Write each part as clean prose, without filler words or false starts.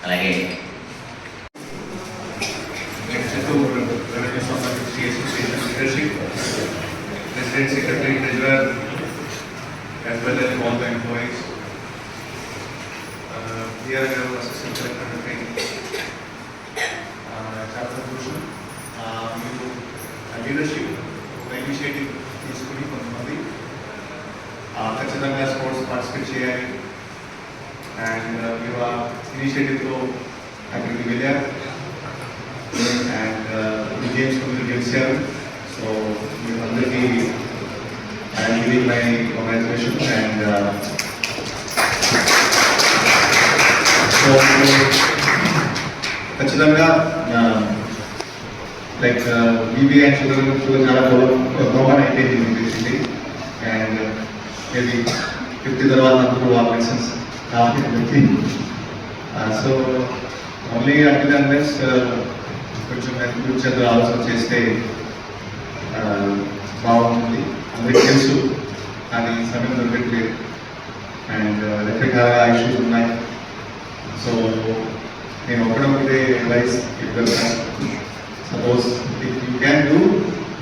అలాగే President, Secretary, Treasurer, as well as all the employees. Here I have Assistant Secretary, Chapter Bhushan. You leadership, initiative తీసుకుని కొంతమంది ఖచ్చితంగా sports participate చేయాలి and మీరు ఆ ఇనిషియేటివ్తో అక్కడికి వెళ్ళారు అండ్ ఈ గేమ్స్ మీరు గెలిచారు. సో మీరు అందరికీ I'm giving my congratulations and so ఖచ్చితంగా లైక్ బీబీ అండ్ షుగర్ చాలా గౌరవం అయిపోయింది బేసిక్లీ అండ్ మేబీ 50 తర్వాత నాకు ఆ మెడిసిన్స్ కావాలి. సో ఓన్లీ అట్లా అన్లెస్ కొంచెం ఫ్యూచర్ ఆలోచన చేస్తే బాగుంటుంది. అందరికీ తెలుసు కానీ సమయం దొరకట్లేదు అండ్ రకరకాల ఇష్యూస్ ఉన్నాయి. సో నేను ఒకటే rice suppose if you can do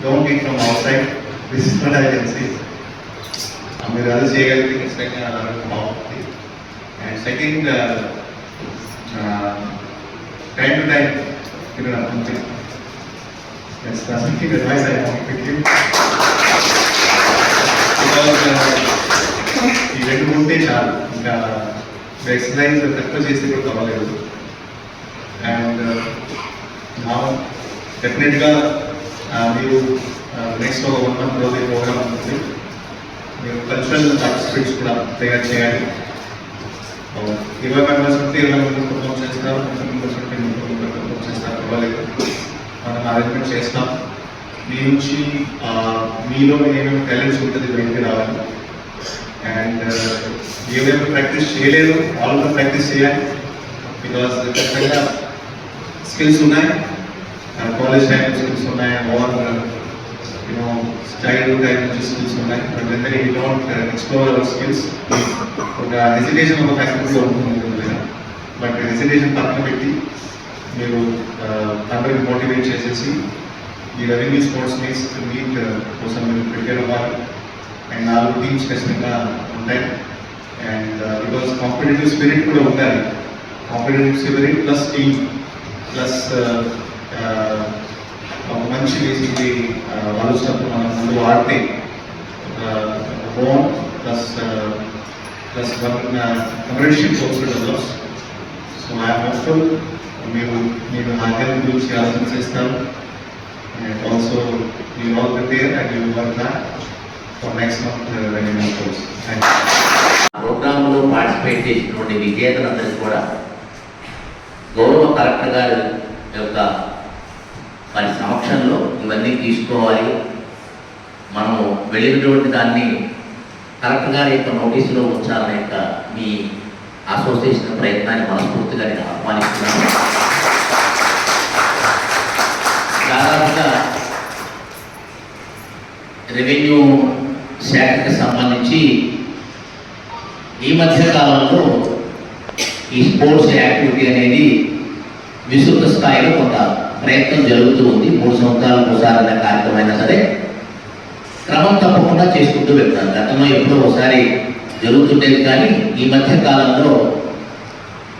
don't eat from out side. This is what I can say. మీరు అది చేయగలిగితే ఖచ్చితంగా బాగుంటుంది. And second time to time అంతే. That's the advice I want to give. ఈ రెండు ఉంటే చాలు, ఇంకా ఎక్సర్సైజ్ తక్కువ చేస్తే కూడా కావలేదు. అండ్ నా డెఫినెట్గా మీరు నెక్స్ట్ ఒక 1 month రోజు ప్రోగ్రామ్ ఉంటుంది. మీరు కల్చరల్ పార్టిసిపేట్స్ కూడా తయారు చేయాలి. 20 members ఉంటే 20 members పర్ఫామ్ చేస్తారు, 30 members ఉంటే 30 members పర్ఫామ్ చేస్తారు, పర్వాలేదు. మనం అరేంజ్మెంట్ చేస్తాం. మీ నుంచి మీలో ఏమేమి టాలెంట్స్ ఉంటుంది బయటికి రావాలి. అండ్ ఏమేమి ప్రాక్టీస్ చేయలేదు వాళ్ళతో ప్రాక్టీస్ చేయాలి. బికాస్ ఖచ్చితంగా స్కిల్స్ ఉన్నాయి, కాలేజ్ టైం స్కిల్స్ ఉన్నాయి, ఓవర్ చైల్డ్హుడ్ టైం నుంచి స్కిల్స్ ఉన్నాయి. బట్ వెంటనే you don't explore our skills. ఒక హెసిటేషన్ ఒక ఫ్యాక్టరీలో ఉంటుంది. బట్ హెసిటేషన్ పక్కన పెట్టి మీరు అందరికి మోటివేట్ చేసేసి ఈ రెవెన్యూ స్పోర్ట్స్ మీట్ కోసం మీరు ప్రిపేర్ అవ్వాలి. అండ్ 4 టీమ్స్ ఖచ్చితంగా ఉంటాయి. అండ్ బికాస్ కాంపిటేటివ్ స్పిరిట్ కూడా ఉండాలి. Competitive spirit plus team plus ఒక మంచి బేసిక్లీ ఆలోచనప్పుడు మనం ముందు వాడితే bone plus communication also develops. So I'm hopeful మీరు ఆర్గన్ గురించి ఆలోచన చేస్తారు. And also you oil prepare and you work that for next month revenue course. ప్రోగ్రాంలో పార్టిసిపేట్ చేసినటువంటి విజేతలందరికీ కూడా గౌరవ కలెక్టర్ గారి యొక్క వారి సమక్షంలో ఇవన్నీ తీసుకోవాలి. మనము వెళ్ళినటువంటి దాన్ని కలెక్టర్ గారి యొక్క నోటీసులో ఉంచాలనే యొక్క మీ అసోసియేషన్ ప్రయత్నాన్ని మనస్ఫూర్తిగా నేను ఆహ్వానిస్తున్నాను. దాదాపుగా రెవెన్యూ శాఖకి సంబంధించి ఈ మధ్య కాలంలో ఈ స్పోర్ట్స్ యాక్టివిటీ అనేది విస్తృత స్థాయిలో కొంత ప్రయత్నం జరుగుతూ ఉంది. 3 సంవత్సరాలకు ఒకసారి అనే కార్యక్రమం అయినా సరే క్రమం తప్పకుండా చేసుకుంటూ వెళ్తారు. గతంలో ఎప్పుడో ఒకసారి జరుగుతుండేది, కానీ ఈ మధ్య కాలంలో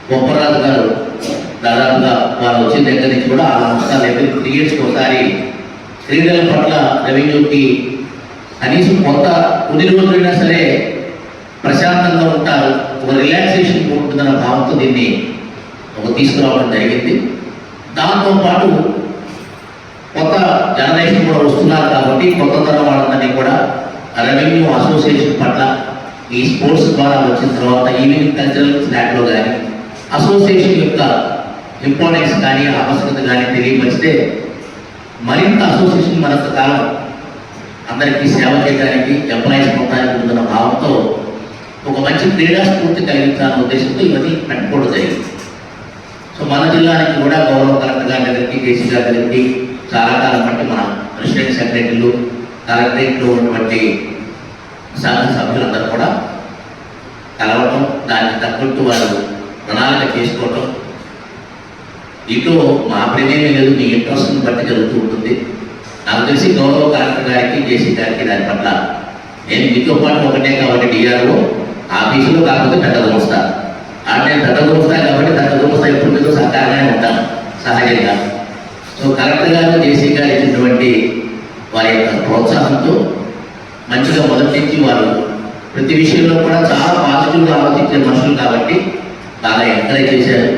గొప్పరాజు గారు దాదాపుగా వారు వచ్చిన దగ్గర నుంచి కూడా 6 సంవత్సరాలు అయితే 3 yearsకి ఒకసారి క్రీడల పట్ల రెవెన్యూకి కనీసం కొంత కొన్ని రోజులైనా సరే ప్రశాంతంగా ఉంటారు, ఒక రిలాక్సేషన్ ఉంటుందన్న భావంతో దీన్ని తీసుకురావడం జరిగింది. దాంతోపాటు కొత్త జనరేషన్ కూడా వస్తున్నారు కాబట్టి కొత్త తరం వాళ్ళందరినీ కూడా రెవెన్యూ అసోసియేషన్ పట్ల ఈ స్పోర్ట్స్ ద్వారా వచ్చిన తర్వాత ఈవినింగ్ కల్చరల్ స్లాట్లో కానీ అసోసియేషన్ యొక్క ఇంపార్టెన్స్ కానీ ఆవశ్యకత కానీ తెలియపరిస్తే మరింత అసోసియేషన్ మరింత కాలం అందరికీ సేవ చేయడానికి ఎంప్లాయీస్ మొత్తానికి ఉంటున్న భావంతో ఒక మంచి క్రీడా స్ఫూర్తి కలిగించాలనే ఉద్దేశంతో ఇవన్నీ పెట్టుకోవడం జరిగింది. సో మన జిల్లానికి కూడా గౌరవ కలెక్టర్ గారి దగ్గరికి, కేసీ గారి దగ్గరికి చాలా కాలం బట్టి మన ప్రెసిడెంట్ సెక్రటరీలు, కలెక్టరేట్లో ఉన్నటువంటి సంఘ సభ్యులందరూ కూడా కలవటం, దానికి తగ్గట్టు వారు ప్రణాళిక చేసుకోవటం, దీంట్లో మా ప్రమేయం లేదు, మీ ఇంట్రెస్ట్ని బట్టి జరుగుతూ ఉంటుంది. నాకు తెలిసి గౌరవ కలెక్టర్ గారికి, జేసీ గారికి దాని పట్ల నేను మీతో పాటు ఒకటే కాబట్టి డిఆర్ఓ ఆఫీసులో కాకపోతే పెద్ద గుమస్తా, నేను పెద్ద గుమస్తా కాబట్టి పెద్ద గుమస్తా ఎప్పుడు మీతో సహకారంగానే ఉంటాను సహజంగా. సో కలెక్టర్ గారు, జేసీ గారు ఇచ్చినటువంటి వారి యొక్క ప్రోత్సాహంతో మంచిగా మొదటి నుంచి వారు ప్రతి విషయంలో కూడా చాలా పాజిటివ్గా ఆలోచించే మనుషులు కాబట్టి బాగా ఎంకరేజ్ చేశారు.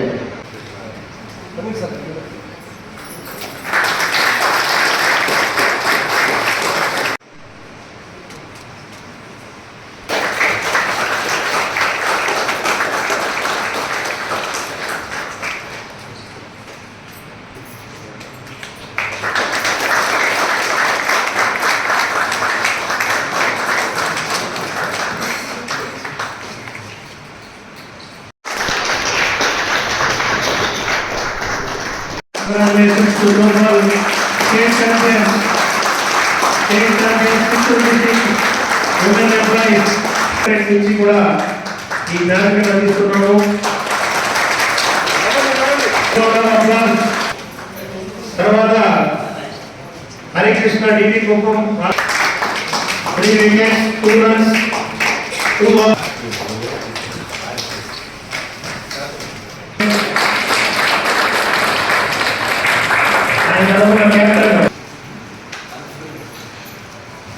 Congratulations to Global State Champions, Women Employees. నుంచి కూడా ఈ జ్ఞాపకం అందిస్తున్నాము. తర్వాత Harikrishna DT Kuppam 3 wickets, 2 runs, 2 balls.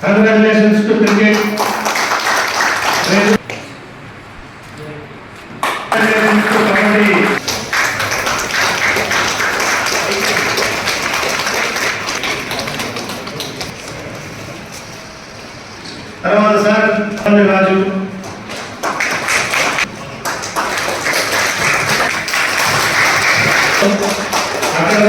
Congratulations to cricket. Congratulations to kabaddi. తర్వాత సార్ రాజు అక్కడ